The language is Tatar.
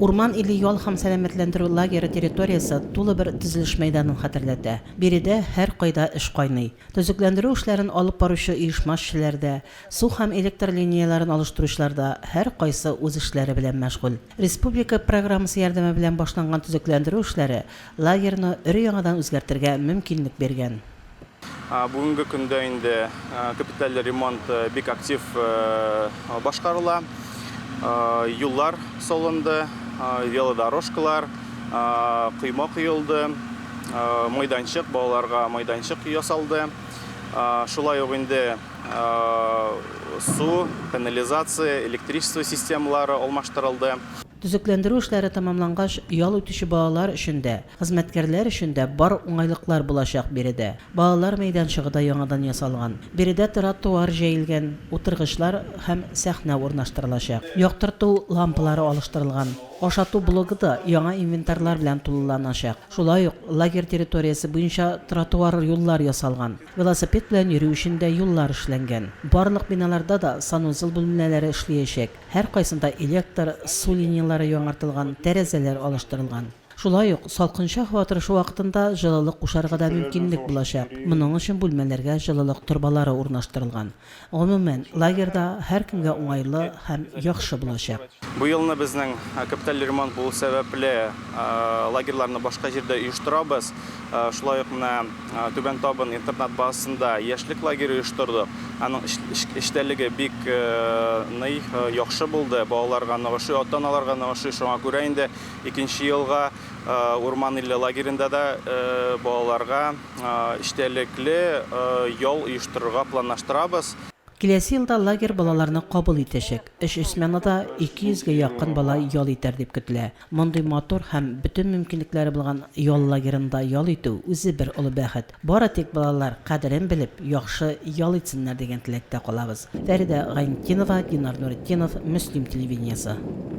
Урман или yol һәм сәламәтләндерү лагере территориясе тулы бер төзелеш мәйданын хәтерләтә. Биредә һәр кайда эш кайный. Төзекләндерү эшләрен алып баручы оешма эшчеләрдә, су һәм электр линияларын алыштыручыларда һәр кайсы үз эшләре белән мәшгуль. Республика программасы ярдәме белән башланган төзекләндерү эшләре лагерьны өр-яңадан үзгәртергә мөмкинлек биргән. Бүгінгі күндә инде капиталь ремонт бик актив башкарыла. Юллар салынды, велодорожкалар, кыйма кыйылды, майданчык, балаларга майданчык ясалды. Шулай ук инде су, канализация, электричество системалары алмаштырылды. Төзекләндерү эшләре тәмамлангач, ял үтүче балалар өчен дә, хезмәткәрләр өчен дә бар уңайлыклар булачак биредә. Балалар мәйданчыгы да яңадан ясалган. Биредә тротуар җәелгән, утыргычлар һәм сәхнә урнаштырылачак. Яктырту лампалары алыштырылган. Ашату блогы да яңа инвентарлар белән тулыланачак. Шулай ук лагерь территориясе буенча тротуар юллар ясалган. Велосипед белән йөрү өчен дә юллар эшләнгән. Барлык биналарда да санузел бүлмәләре эшләячәк. Һәр кайсында электр, су линиялары яңартылган, тәрәзәләр алыштырылган. Шулай ук салкынча һава торышы вакытында җылылык кушарга да мөмкинлек булачак. Моның өчен бүлмәләргә җылылык турбалары урнаштырылган. Гомумән, лагерьда һәр кемгә уңайлы һәм яхшы булачак. Бу елны безнең капиталь ремонт булу сәбәпле лагерьларны башка җирдә оештырабыз. Шулай ук менә Түбән Табын интернат базасында яшьлек лагере оештырдык. Аның эштәлеге бик яхшы булды. Балаларга ныгышы, ата-аналарга ныгышы, шуңа күрә инде 2нче елга Урман иле лагерендә дә балаларга эштәлекле ял оештырырга планлаштырабыз. Киләсе елда лагерь балаларны кабул итәчәк. Эш сменада 200-гә якын бала ял итәр дип көтелә. Мондый матур һәм бөтен мөмкинлекләре булган ял лагерында ял итү үзе бер олы бәхет. Бары тик балалар кадерен белеп, яхшы ял итсеннәр дигән теләктә калабыз. Фәридә Гайнетдинова, Динар Нуретдинов, Мөслим телевидениесе.